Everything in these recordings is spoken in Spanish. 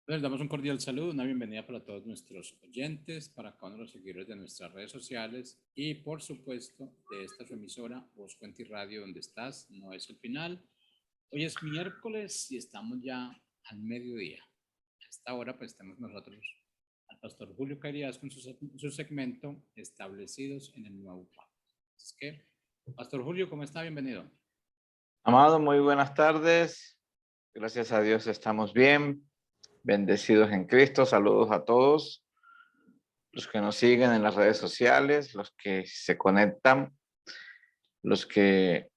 Les damos un cordial saludo, una bienvenida para todos nuestros oyentes, para cada uno de los seguidores de nuestras redes sociales y, por supuesto, de esta su emisora, Voz Cuenta y Radio, donde estás, no es el final. Hoy es miércoles y estamos ya al mediodía. A esta hora, pues, tenemos nosotros al pastor Julio Carías con su segmento Establecidos en el Nuevo Pacto. Así que, Pastor Julio, ¿cómo está? Bienvenido. Amado, muy buenas tardes. Gracias a Dios estamos bien, bendecidos en Cristo. Saludos a todos los que nos siguen en las redes sociales, los que se conectan, los que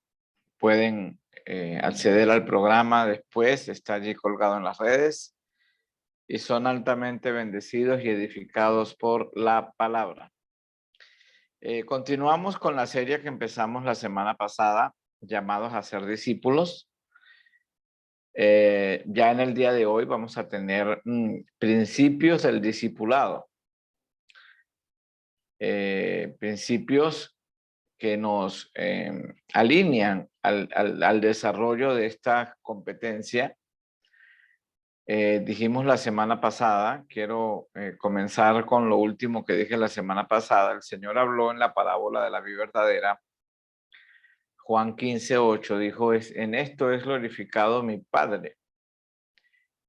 pueden acceder al programa después, está allí colgado en las redes y son altamente bendecidos y edificados por la palabra. Continuamos con la serie que empezamos la semana pasada, llamados a ser discípulos. Ya en el día de hoy vamos a tener principios del discipulado, principios que nos alinean al desarrollo de esta competencia. Dijimos la semana pasada, quiero comenzar con lo último que dije la semana pasada. El Señor habló en la parábola de la vida verdadera. Juan 15:8 dijo, en esto es glorificado mi Padre,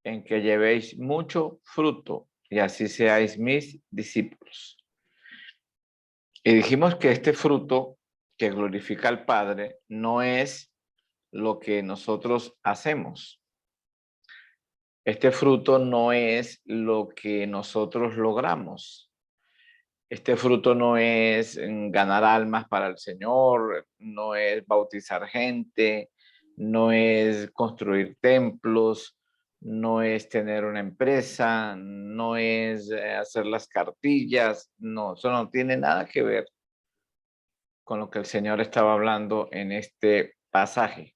en que llevéis mucho fruto y así seáis mis discípulos. Y dijimos que este fruto que glorifica al Padre no es lo que nosotros hacemos. Este fruto no es lo que nosotros logramos. Este fruto no es ganar almas para el Señor, no es bautizar gente, no es construir templos, no es tener una empresa, no es hacer las cartillas, no, eso no tiene nada que ver con lo que el Señor estaba hablando en este pasaje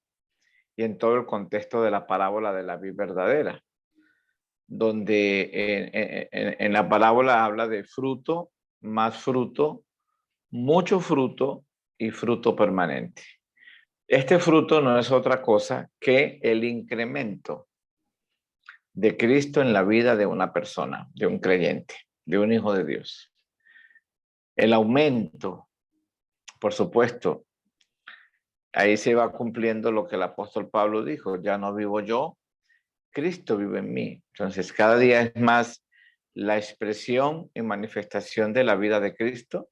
y en todo el contexto de la parábola de la vid verdadera, donde en la parábola habla de fruto, más fruto, mucho fruto y fruto permanente. Este fruto no es otra cosa que el incremento de Cristo en la vida de una persona, de un creyente, de un hijo de Dios. El aumento, por supuesto, ahí se va cumpliendo lo que el apóstol Pablo dijo, ya no vivo yo, Cristo vive en mí. Entonces, cada día es más la expresión y manifestación de la vida de Cristo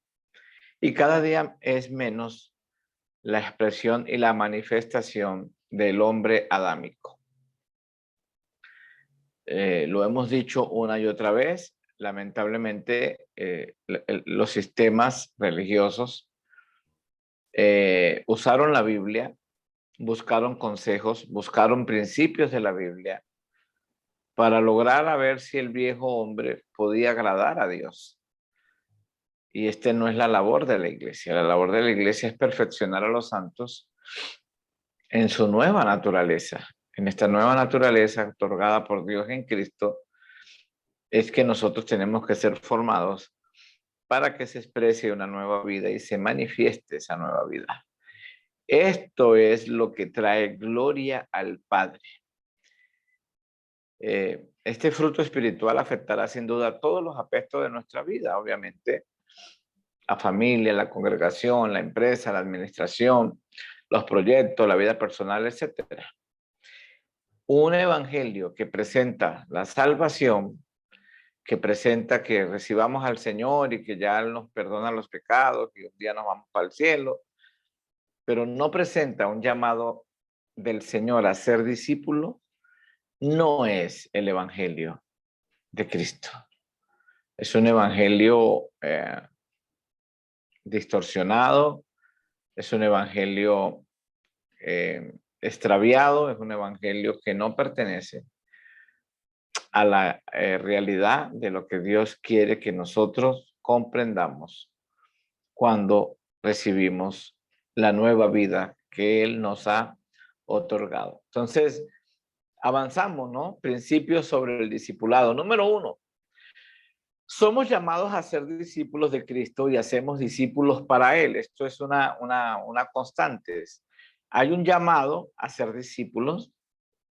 y cada día es menos la expresión y la manifestación del hombre adámico. Lo hemos dicho una y otra vez, lamentablemente los sistemas religiosos usaron la Biblia, buscaron consejos, buscaron principios de la Biblia para lograr a ver si el viejo hombre podía agradar a Dios. Y este no es la labor de la iglesia. La labor de la iglesia es perfeccionar a los santos en su nueva naturaleza. En esta nueva naturaleza otorgada por Dios en Cristo, es que nosotros tenemos que ser formados para que se exprese una nueva vida y se manifieste esa nueva vida. Esto es lo que trae gloria al Padre. Este fruto espiritual afectará sin duda todos los aspectos de nuestra vida, obviamente, la familia, la congregación, la empresa, la administración, los proyectos, la vida personal, etc. Un evangelio que presenta la salvación, que presenta que recibamos al Señor y que ya Él nos perdona los pecados, que un día nos vamos para el cielo, pero no presenta un llamado del Señor a ser discípulo, no es el evangelio de Cristo. Es un evangelio distorsionado, es un evangelio extraviado, es un evangelio que no pertenece a la realidad de lo que Dios quiere que nosotros comprendamos cuando recibimos la nueva vida que Él nos ha otorgado. Entonces, avanzamos, ¿no? Principios sobre el discipulado. Número 1, somos llamados a ser discípulos de Cristo y hacemos discípulos para Él. Esto es una constante. Hay un llamado a ser discípulos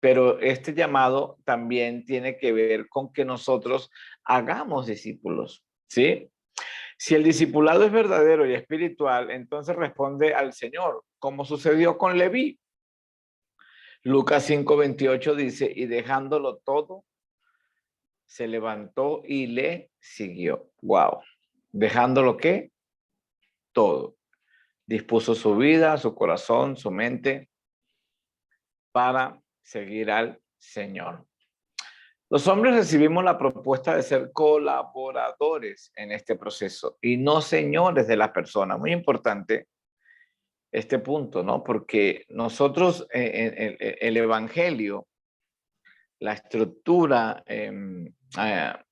pero este llamado también tiene que ver con que nosotros hagamos discípulos, ¿sí? Si el discipulado es verdadero y espiritual, entonces responde al Señor, como sucedió con Leví. Lucas 5:28 dice, y dejándolo todo, se levantó y le siguió. Wow. ¿Dejándolo qué? Todo. Dispuso su vida, su corazón, su mente para seguir al Señor. Los hombres recibimos la propuesta de ser colaboradores en este proceso y no señores de las personas. Muy importante este punto, ¿no? Porque nosotros, el Evangelio, la estructura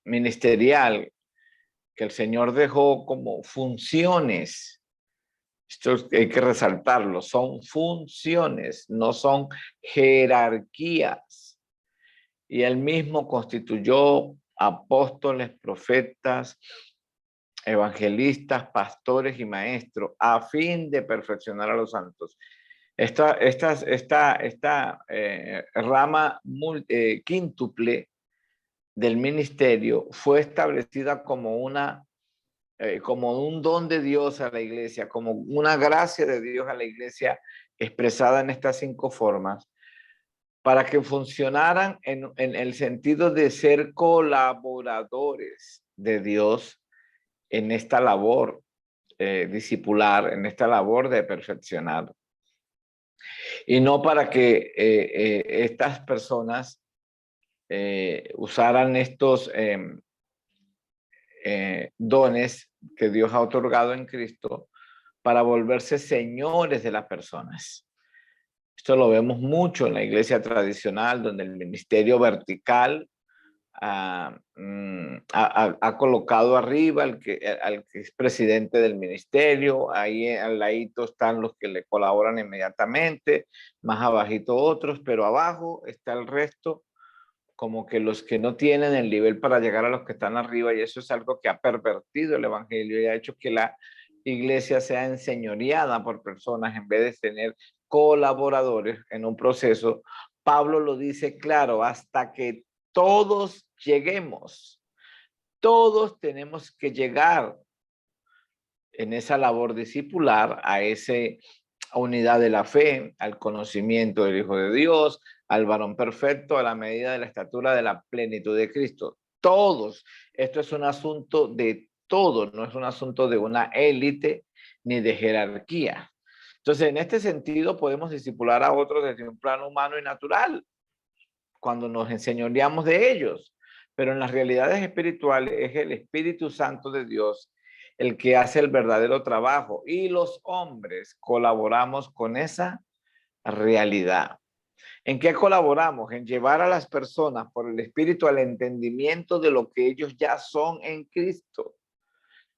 ministerial que el Señor dejó como funciones, esto hay que resaltarlo, son funciones, no son jerarquías. Y él mismo constituyó apóstoles, profetas, evangelistas, pastores y maestros a fin de perfeccionar a los santos. Esta rama quíntuple del ministerio fue establecida como un don de Dios a la iglesia, como una gracia de Dios a la iglesia expresada en estas 5 formas, para que funcionaran en el sentido de ser colaboradores de Dios en esta labor discipular, en esta labor de perfeccionar. Y no para que estas personas usaran estos dones que Dios ha otorgado en Cristo para volverse señores de las personas. Esto lo vemos mucho en la iglesia tradicional, donde el ministerio vertical ha colocado arriba al que es presidente del ministerio, ahí al ladito están los que le colaboran inmediatamente, más abajito otros, pero abajo está el resto, como que los que no tienen el nivel para llegar a los que están arriba, y eso es algo que ha pervertido el evangelio y ha hecho que la iglesia sea enseñoreada por personas en vez de tener colaboradores en un proceso. Pablo lo dice claro, hasta que todos lleguemos, todos tenemos que llegar en esa labor discipular a esa unidad de la fe, al conocimiento del Hijo de Dios, al varón perfecto, a la medida de la estatura de la plenitud de Cristo. Todos. Esto es un asunto de todos, no es un asunto de una élite ni de jerarquía. Entonces, en este sentido, podemos discipular a otros desde un plano humano y natural, cuando nos enseñoreamos de ellos. Pero en las realidades espirituales es el Espíritu Santo de Dios el que hace el verdadero trabajo y los hombres colaboramos con esa realidad. ¿En qué colaboramos? En llevar a las personas por el Espíritu al entendimiento de lo que ellos ya son en Cristo.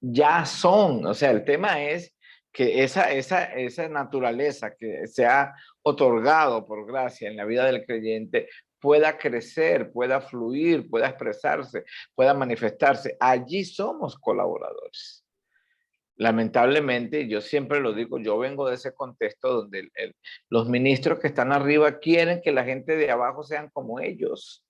Ya son, o sea, el tema es que esa naturaleza que se ha otorgado por gracia en la vida del creyente pueda crecer, pueda fluir, pueda expresarse, pueda manifestarse. Allí somos colaboradores. Lamentablemente, yo siempre lo digo, yo vengo de ese contexto donde los ministros que están arriba quieren que la gente de abajo sean como ellos.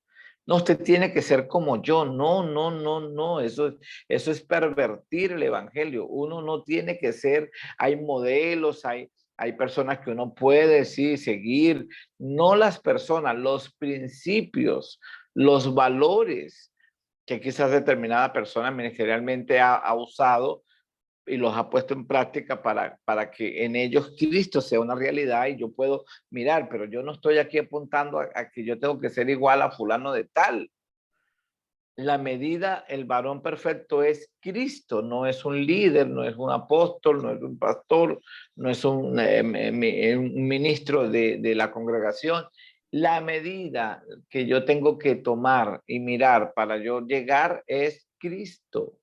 No, usted tiene que ser como yo. No, no, no, no. Eso es pervertir el evangelio. Uno no tiene que ser, hay modelos, hay personas que uno puede, sí, seguir. No las personas, los principios, los valores que quizás determinada persona ministerialmente ha usado y los ha puesto en práctica para que en ellos Cristo sea una realidad y yo puedo mirar, pero yo no estoy aquí apuntando a que yo tengo que ser igual a fulano de tal. La medida, el varón perfecto es Cristo, no es un líder, no es un apóstol, no es un pastor, no es un ministro de la congregación. La medida que yo tengo que tomar y mirar para yo llegar es Cristo.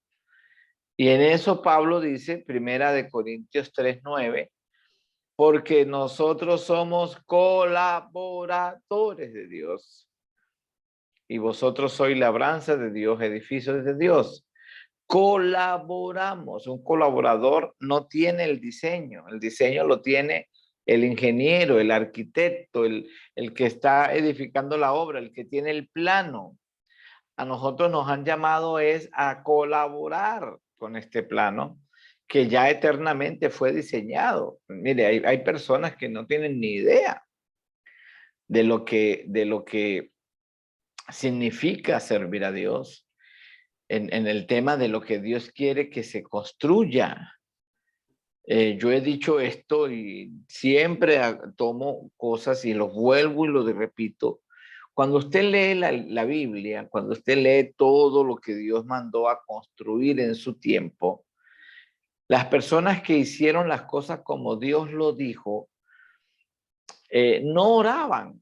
Y en eso Pablo dice, Primera de Corintios 3:9, porque nosotros somos colaboradores de Dios y vosotros sois labranza de Dios, edificios de Dios. Colaboramos. Un colaborador no tiene el diseño lo tiene el ingeniero, el arquitecto, el que está edificando la obra, el que tiene el plano. A nosotros nos han llamado es a colaborar con este plano que ya eternamente fue diseñado. Mire, hay personas que no tienen ni idea de lo que significa servir a Dios en el tema de lo que Dios quiere que se construya. Yo he dicho esto y siempre tomo cosas y los vuelvo y lo repito. Cuando usted lee la Biblia, cuando usted lee todo lo que Dios mandó a construir en su tiempo, las personas que hicieron las cosas como Dios lo dijo, no oraban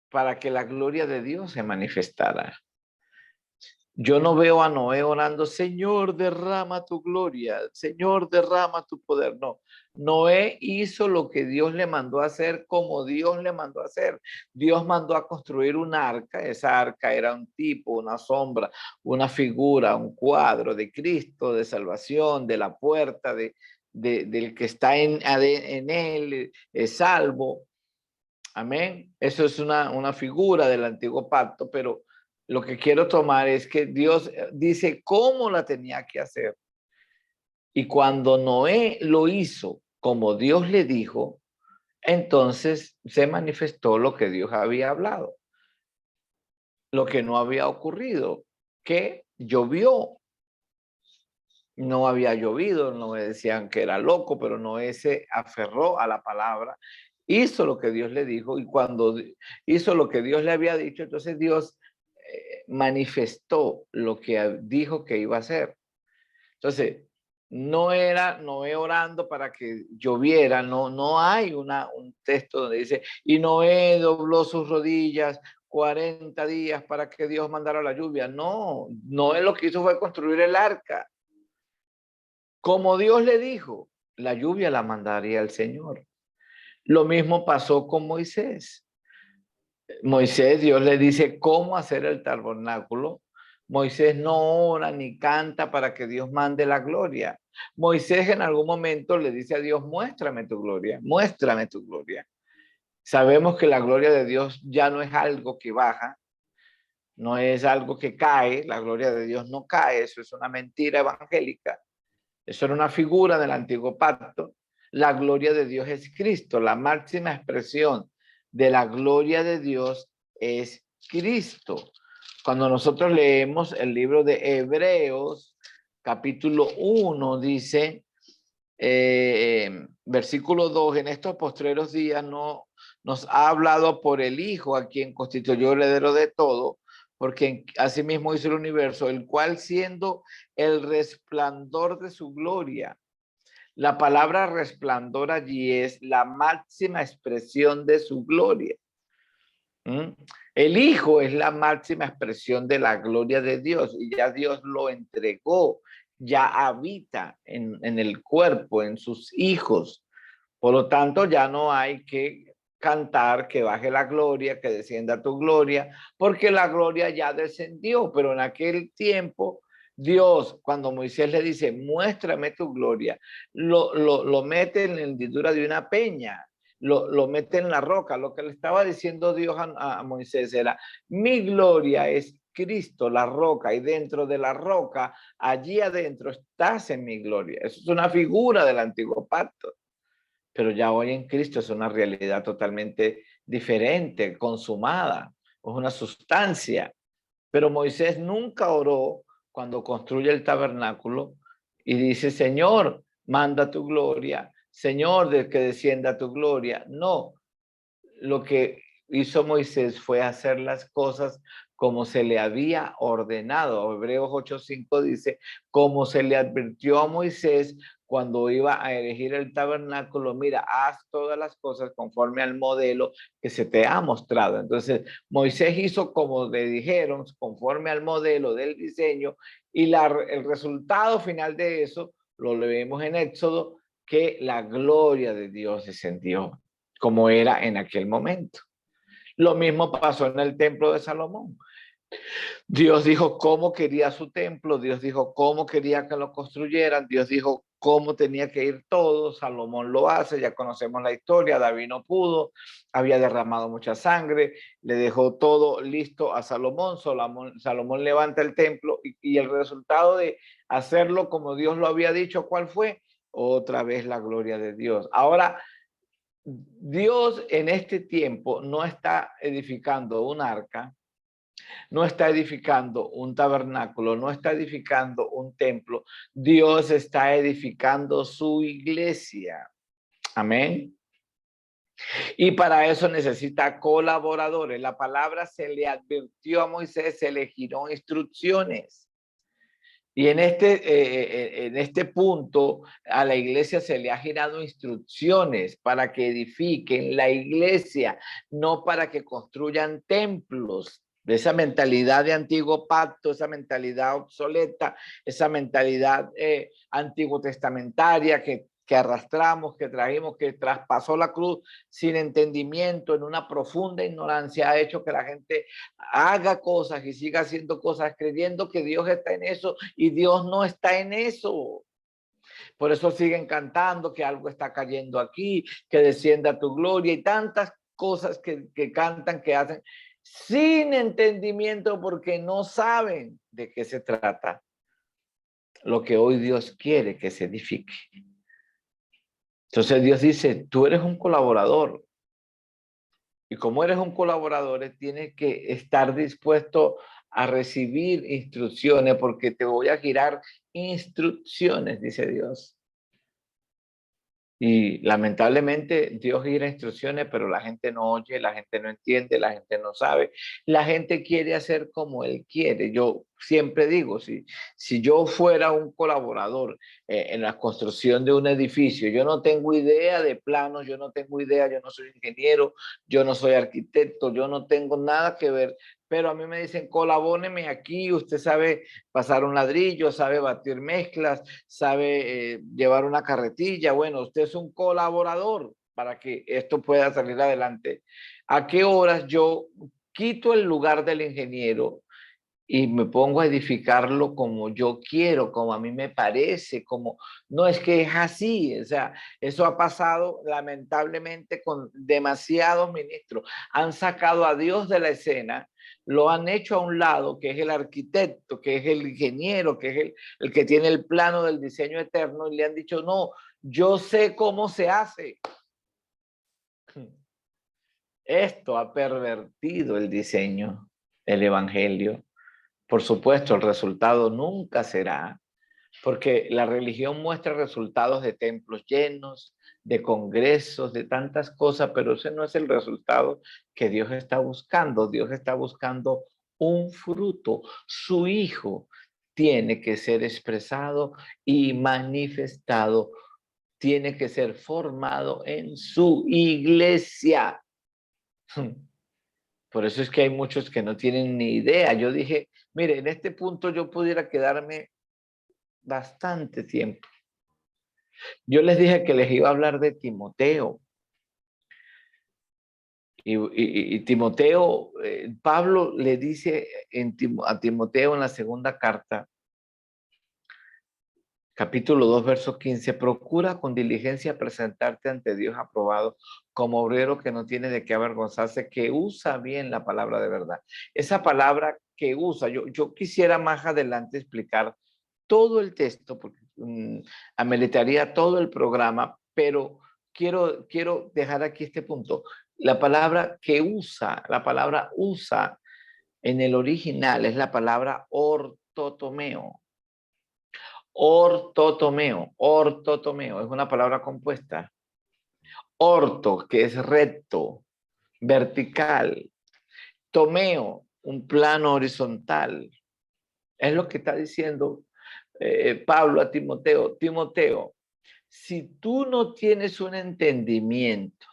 para que la gloria de Dios se manifestara. Yo no veo a Noé orando, Señor, derrama tu gloria, Señor, derrama tu poder. No, Noé hizo lo que Dios le mandó a hacer como Dios le mandó a hacer. Dios mandó a construir un arca. Esa arca era un tipo, una sombra, una figura, un cuadro de Cristo, de salvación, de la puerta, del que está en él, es salvo. Amén. Eso es una figura del antiguo pacto, pero lo que quiero tomar es que Dios dice cómo la tenía que hacer. Y cuando Noé lo hizo como Dios le dijo, entonces se manifestó lo que Dios había hablado. Lo que no había ocurrido, que llovió. No había llovido, no me decían que era loco, pero Noé se aferró a la palabra, hizo lo que Dios le dijo y cuando hizo lo que Dios le había dicho, entonces Dios manifestó lo que dijo que iba a hacer. Entonces, no era Noé orando para que lloviera, no hay un texto donde dice, y Noé dobló sus rodillas 40 días para que Dios mandara la lluvia. No, Noé lo que hizo fue construir el arca. Como Dios le dijo, la lluvia la mandaría el Señor. Lo mismo pasó con Moisés. Moisés, Dios le dice cómo hacer el tabernáculo. Moisés no ora ni canta para que Dios mande la gloria. Moisés en algún momento le dice a Dios, muéstrame tu gloria, muéstrame tu gloria. Sabemos que la gloria de Dios ya no es algo que baja, no es algo que cae, la gloria de Dios no cae, eso es una mentira evangélica. Eso era una figura del antiguo pacto. La gloria de Dios es Cristo. La máxima expresión de la gloria de Dios es Cristo. Cuando nosotros leemos el libro de Hebreos, capítulo 1, dice, versículo 2, en estos postreros días no nos ha hablado por el Hijo, a quien constituyó heredero de todo, porque asimismo hizo el universo, el cual siendo el resplandor de su gloria. La palabra resplandor allí es la máxima expresión de su gloria. El Hijo es la máxima expresión de la gloria de Dios y ya Dios lo entregó, ya habita en el cuerpo, en sus hijos. Por lo tanto, ya no hay que cantar que baje la gloria, que descienda tu gloria, porque la gloria ya descendió, pero en aquel tiempo Dios, cuando Moisés le dice, muéstrame tu gloria, lo mete en la hendidura de una peña, lo mete en la roca. Lo que le estaba diciendo Dios a Moisés era, mi gloria es Cristo, la roca, y dentro de la roca, allí adentro estás en mi gloria. Eso es una figura del antiguo pacto. Pero ya hoy en Cristo es una realidad totalmente diferente, consumada, es una sustancia. Pero Moisés nunca oró cuando construye el tabernáculo y dice, Señor, manda tu gloria, Señor, de que descienda tu gloria. No, lo que hizo Moisés fue hacer las cosas como se le había ordenado. Hebreos 8:5 dice, como se le advirtió a Moisés cuando iba a erigir el tabernáculo, mira, haz todas las cosas conforme al modelo que se te ha mostrado. Entonces, Moisés hizo como le dijeron, conforme al modelo del diseño, y el resultado final de eso lo leemos en Éxodo, que la gloria de Dios descendió como era en aquel momento. Lo mismo pasó en el templo de Salomón. Dios dijo cómo quería su templo, Dios dijo cómo quería que lo construyeran, Dios dijo cómo tenía que ir todo. Salomón lo hace, ya conocemos la historia. David no pudo, había derramado mucha sangre, le dejó todo listo a Salomón. Salomón levanta el templo y el resultado de hacerlo como Dios lo había dicho, ¿cuál fue? Otra vez la gloria de Dios. Ahora, Dios en este tiempo no está edificando un arca, no está edificando un tabernáculo, no está edificando un templo. Dios está edificando su iglesia. Amén. Y para eso necesita colaboradores. La palabra se le advirtió a Moisés, se le giró instrucciones. Y en este punto a la iglesia se le ha girado instrucciones para que edifiquen la iglesia, no para que construyan templos. De esa mentalidad de antiguo pacto, esa mentalidad obsoleta, esa mentalidad antiguo testamentaria que arrastramos, que trajimos, que traspasó la cruz sin entendimiento, en una profunda ignorancia, ha hecho que la gente haga cosas y siga haciendo cosas creyendo que Dios está en eso y Dios no está en eso. Por eso siguen cantando que algo está cayendo aquí, que descienda tu gloria y tantas cosas que cantan, que hacen sin entendimiento porque no saben de qué se trata lo que hoy Dios quiere que se edifique. Entonces Dios dice, tú eres un colaborador. Y como eres un colaborador, tienes que estar dispuesto a recibir instrucciones porque te voy a girar instrucciones, dice Dios. Y lamentablemente Dios gira instrucciones, pero la gente no oye, la gente no entiende, la gente no sabe. La gente quiere hacer como Él quiere. Yo siempre digo, si yo fuera un colaborador en la construcción de un edificio, yo no tengo idea de planos, yo no tengo idea, yo no soy ingeniero, yo no soy arquitecto, yo no tengo nada que ver, pero a mí me dicen, colabóreme aquí, usted sabe pasar un ladrillo, sabe batir mezclas, sabe llevar una carretilla. Bueno, usted es un colaborador para que esto pueda salir adelante. ¿A qué horas yo quito el lugar del ingeniero y me pongo a edificarlo como yo quiero, como a mí me parece, como no es que es así? O sea, eso ha pasado lamentablemente con demasiados ministros. Han sacado a Dios de la escena, lo han hecho a un lado, que es el arquitecto, que es el ingeniero, que es el que tiene el plano del diseño eterno, y le han dicho, no, yo sé cómo se hace. Esto ha pervertido el diseño, el evangelio. Por supuesto, el resultado nunca será, porque la religión muestra resultados de templos llenos, de congresos, de tantas cosas, pero ese no es el resultado que Dios está buscando. Dios está buscando un fruto. Su Hijo tiene que ser expresado y manifestado, tiene que ser formado en su iglesia. Por eso es que hay muchos que no tienen ni idea. Yo dije, mire, en este punto yo pudiera quedarme bastante tiempo. Yo les dije que les iba a hablar de Timoteo. Y Timoteo, Pablo le dice a Timoteo en la segunda carta, capítulo 2, verso 15, procura con diligencia presentarte ante Dios aprobado como obrero que no tiene de qué avergonzarse, que usa bien la palabra de verdad. Esa palabra que usa, yo quisiera más adelante explicar todo el texto, porque ameritaría todo el programa, pero quiero dejar aquí este punto. La palabra que usa, la palabra usa en el original es la palabra ortotomeo. Ortotomeo, es una palabra compuesta. Orto, que es recto, vertical. Tomeo, un plano horizontal. Es lo que está diciendo Pablo a Timoteo. Timoteo, si tú no tienes un entendimiento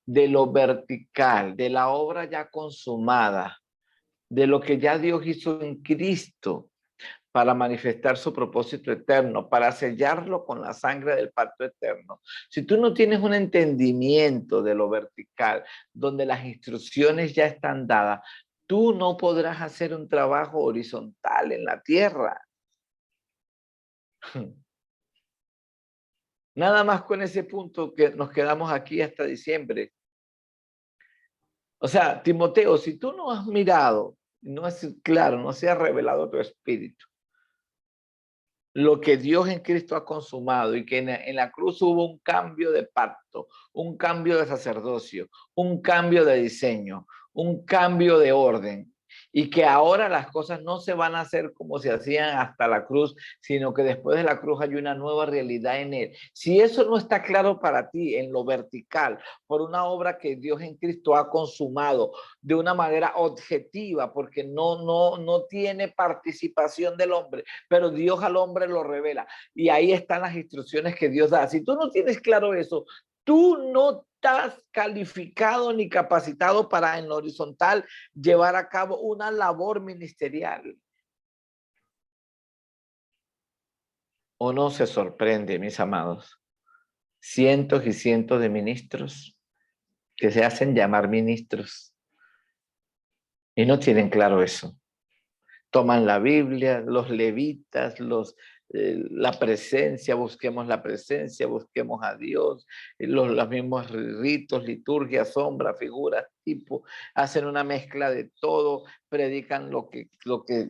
de lo vertical, de la obra ya consumada, de lo que ya Dios hizo en Cristo, para manifestar su propósito eterno, para sellarlo con la sangre del pacto eterno. Si tú no tienes un entendimiento de lo vertical, donde las instrucciones ya están dadas, tú no podrás hacer un trabajo horizontal en la tierra. Nada más con ese punto que nos quedamos aquí hasta diciembre. O sea, Timoteo, si tú no has mirado, no es claro, no se ha revelado tu espíritu, lo que Dios en Cristo ha consumado y que en la cruz hubo un cambio de pacto, un cambio de sacerdocio, un cambio de diseño, un cambio de orden y que ahora las cosas no se van a hacer como se hacían hasta la cruz, sino que después de la cruz hay una nueva realidad en él. Si eso no está claro para ti en lo vertical, por una obra que Dios en Cristo ha consumado de una manera objetiva, porque no tiene participación del hombre, pero Dios al hombre lo revela. Y ahí están las instrucciones que Dios da. Si tú no tienes claro eso, tú no estás calificado ni capacitado para en lo horizontal llevar a cabo una labor ministerial. ¿O no se sorprende, mis amados? Cientos y cientos de ministros que se hacen llamar ministros y no tienen claro eso. Toman la Biblia, los levitas, la presencia, busquemos la presencia, busquemos a Dios, los mismos ritos, liturgias, sombras, figuras, tipo, hacen una mezcla de todo, predican lo que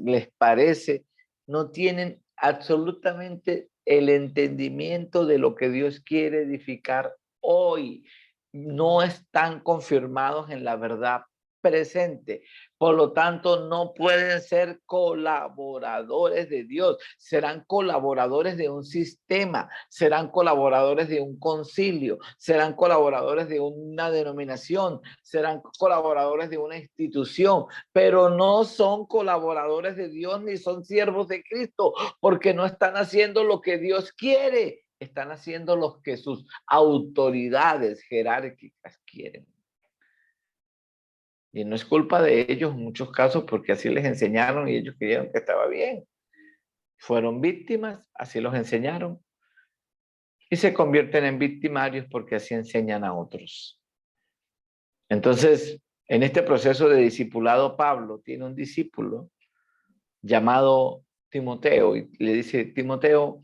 les parece, no tienen absolutamente el entendimiento de lo que Dios quiere edificar hoy, no están confirmados en la verdad presente. Por lo tanto, no pueden ser colaboradores de Dios. Serán colaboradores de un sistema, serán colaboradores de un concilio, serán colaboradores de una denominación, serán colaboradores de una institución, pero no son colaboradores de Dios ni son siervos de Cristo, porque no están haciendo lo que Dios quiere. Están haciendo lo que sus autoridades jerárquicas quieren. Y no es culpa de ellos en muchos casos porque así les enseñaron y ellos creyeron que estaba bien. Fueron víctimas, así los enseñaron. Y se convierten en victimarios porque así enseñan a otros. Entonces, en este proceso de discipulado, Pablo tiene un discípulo llamado Timoteo y le dice, Timoteo,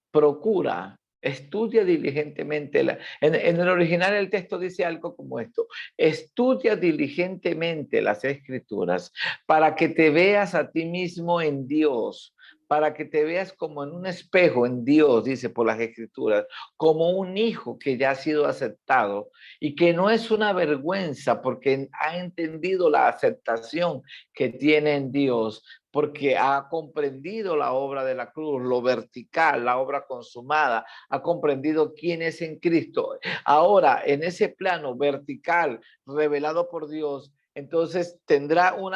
procura, estudia diligentemente. En el original el texto dice algo como esto, estudia diligentemente las escrituras para que te veas a ti mismo en Dios, para que te veas como en un espejo en Dios, dice por las escrituras, como un hijo que ya ha sido aceptado y que no es una vergüenza porque ha entendido la aceptación que tiene en Dios, porque ha comprendido la obra de la cruz, lo vertical, la obra consumada, ha comprendido quién es en Cristo. Ahora, en ese plano vertical revelado por Dios, entonces tendrá un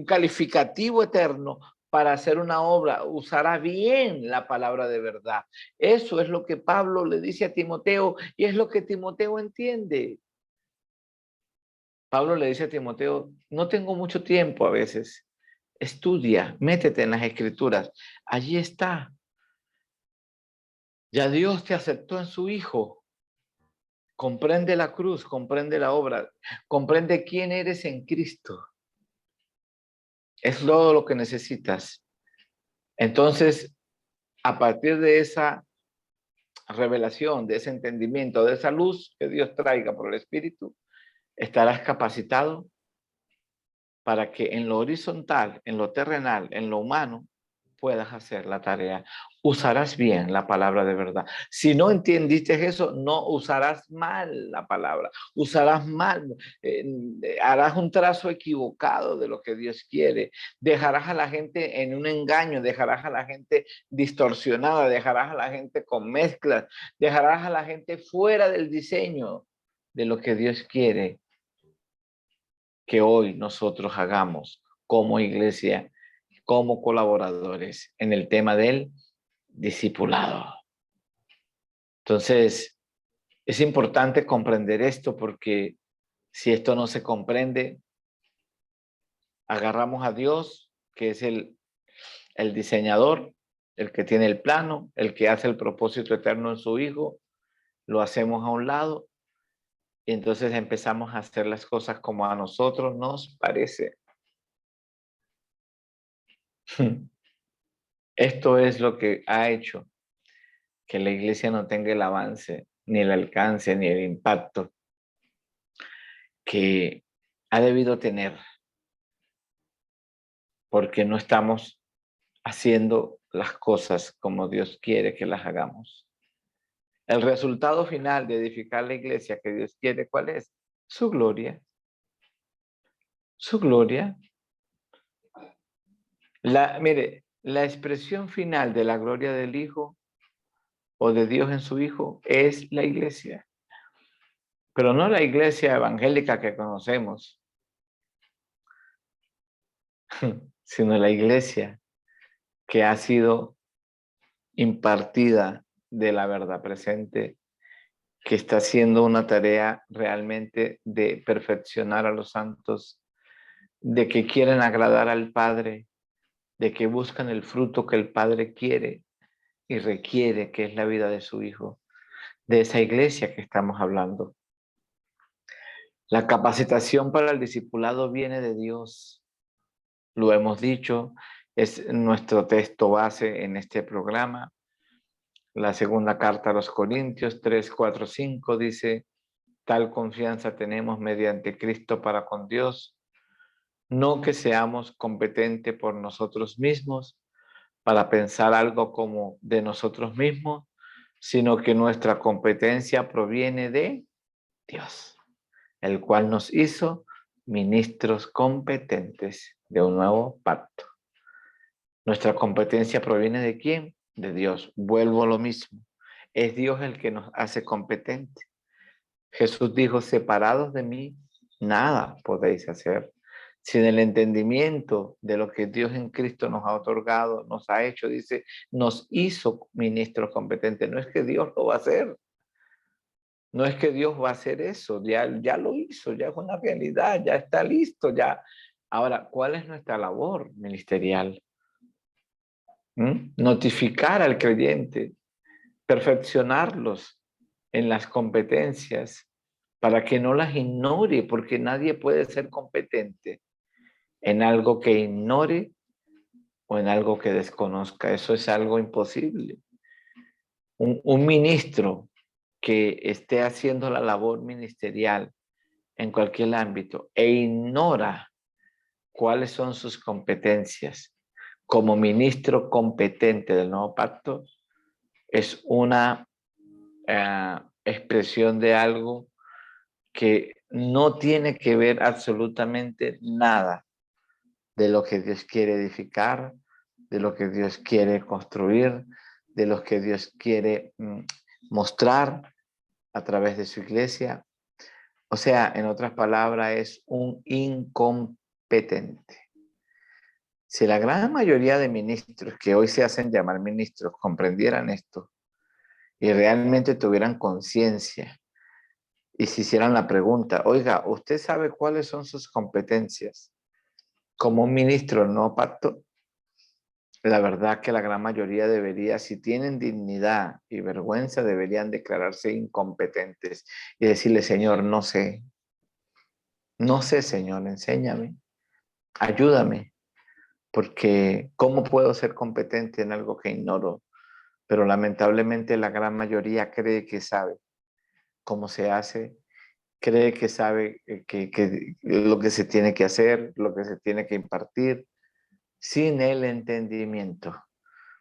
calificativo eterno para hacer una obra, usará bien la palabra de verdad. Eso es lo que Pablo le dice a Timoteo y es lo que Timoteo entiende. Pablo le dice a Timoteo, no tengo mucho tiempo a veces. Estudia, métete en las escrituras. Allí está. Ya Dios te aceptó en su Hijo. Comprende la cruz, comprende la obra, comprende quién eres en Cristo. Es todo lo que necesitas. Entonces, a partir de esa revelación, de ese entendimiento, de esa luz que Dios traiga por el Espíritu, estarás capacitado para que en lo horizontal, en lo terrenal, en lo humano, puedas hacer la tarea. Usarás bien la palabra de verdad. Si no entendiste eso, no usarás mal la palabra. Usarás mal, harás un trazo equivocado de lo que Dios quiere. Dejarás a la gente en un engaño, dejarás a la gente distorsionada, dejarás a la gente con mezclas, dejarás a la gente fuera del diseño de lo que Dios quiere que hoy nosotros hagamos como iglesia, como colaboradores en el tema del discipulado. Entonces, es importante comprender esto porque si esto no se comprende, agarramos a Dios, que es el diseñador, el que tiene el plano, el que hace el propósito eterno en su Hijo, lo hacemos a un lado y entonces empezamos a hacer las cosas como a nosotros nos parece. Esto es lo que ha hecho que la iglesia no tenga el avance, ni el alcance, ni el impacto que ha debido tener, porque no estamos haciendo las cosas como Dios quiere que las hagamos. El resultado final de edificar la iglesia que Dios quiere, ¿cuál es? Su gloria. Su gloria. Mire, la expresión final de la gloria del Hijo o de Dios en su Hijo es la iglesia. Pero no la iglesia evangélica que conocemos, sino la iglesia que ha sido impartida de la verdad presente, que está haciendo una tarea realmente de perfeccionar a los santos, de que quieren agradar al Padre, de que buscan el fruto que el Padre quiere y requiere, que es la vida de su Hijo, de esa iglesia que estamos hablando. La capacitación para el discipulado viene de Dios. Lo hemos dicho, es nuestro texto base en este programa. La segunda carta a los Corintios 3, 4, 5 dice: tal confianza tenemos mediante Cristo para con Dios, no que seamos competentes por nosotros mismos para pensar algo como de nosotros mismos, sino que nuestra competencia proviene de Dios, el cual nos hizo ministros competentes de un nuevo pacto. Nuestra competencia proviene de ¿quién? De Dios. Vuelvo a lo mismo. Es Dios el que nos hace competentes. Jesús dijo: separados de mí, nada podéis hacer. Sin el entendimiento de lo que Dios en Cristo nos ha otorgado, nos ha hecho, dice, nos hizo ministros competentes. No es que Dios lo va a hacer. No es que Dios va a hacer eso. Ya lo hizo, ya es una realidad, ya está listo, ya. Ahora, ¿cuál es nuestra labor ministerial? Notificar al creyente, perfeccionarlos en las competencias para que no las ignore, porque nadie puede ser competente en algo que ignore o en algo que desconozca. Eso es algo imposible. Un ministro que esté haciendo la labor ministerial en cualquier ámbito e ignora cuáles son sus competencias como ministro competente del nuevo pacto, es una expresión de algo que no tiene que ver absolutamente nada de lo que Dios quiere edificar, de lo que Dios quiere construir, de lo que Dios quiere mostrar a través de su iglesia. O sea, en otras palabras, es un incompetente. Si la gran mayoría de ministros que hoy se hacen llamar ministros comprendieran esto y realmente tuvieran conciencia y se hicieran la pregunta: oiga, ¿usted sabe cuáles son sus competencias como un ministro del nuevo pacto? La verdad que la gran mayoría debería, si tienen dignidad y vergüenza, deberían declararse incompetentes y decirle: Señor, no sé, Señor, enséñame, ayúdame, porque ¿cómo puedo ser competente en algo que ignoro? Pero lamentablemente la gran mayoría cree que sabe cómo se hace, cree que sabe que lo que se tiene que hacer, lo que se tiene que impartir, sin el entendimiento.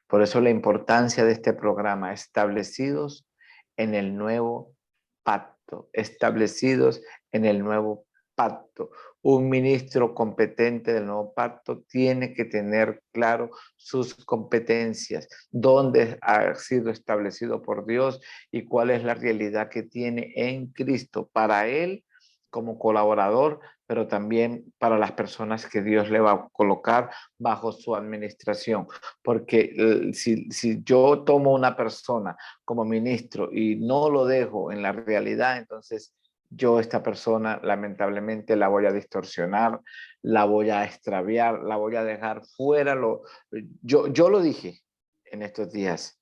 Por eso la importancia de este programa, establecidos en el nuevo pacto, establecidos en el nuevo pacto. Un ministro competente del nuevo pacto tiene que tener claro sus competencias, dónde ha sido establecido por Dios y cuál es la realidad que tiene en Cristo para él como colaborador, pero también para las personas que Dios le va a colocar bajo su administración. Porque si yo tomo una persona como ministro y no lo dejo en la realidad, entonces yo esta persona lamentablemente la voy a distorsionar, la voy a extraviar, la voy a dejar fuera. Yo lo dije en estos días.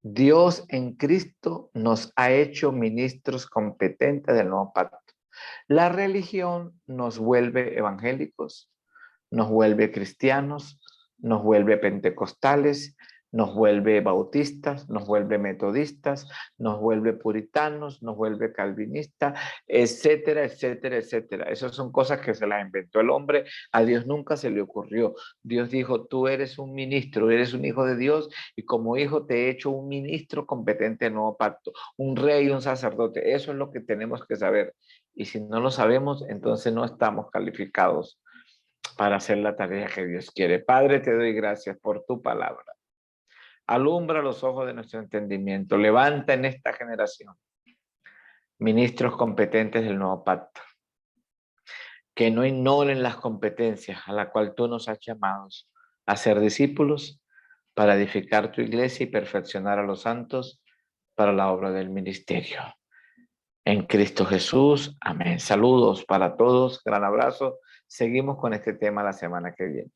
Dios en Cristo nos ha hecho ministros competentes del nuevo pacto. La religión nos vuelve evangélicos, nos vuelve cristianos, nos vuelve pentecostales, nos vuelve bautistas, nos vuelve metodistas, nos vuelve puritanos, nos vuelve calvinistas, etcétera, etcétera, etcétera. Esas son cosas que se las inventó el hombre. A Dios nunca se le ocurrió. Dios dijo, tú eres un ministro, eres un hijo de Dios y como hijo te he hecho un ministro competente del nuevo pacto, un rey, un sacerdote. Eso es lo que tenemos que saber. Y si no lo sabemos, entonces no estamos calificados para hacer la tarea que Dios quiere. Padre, te doy gracias por tu palabra. Alumbra los ojos de nuestro entendimiento. Levanta en esta generación ministros competentes del nuevo pacto, que no ignoren las competencias a las cuales tú nos has llamado a ser discípulos para edificar tu iglesia y perfeccionar a los santos para la obra del ministerio. En Cristo Jesús, amén. Saludos para todos, gran abrazo. Seguimos con este tema la semana que viene.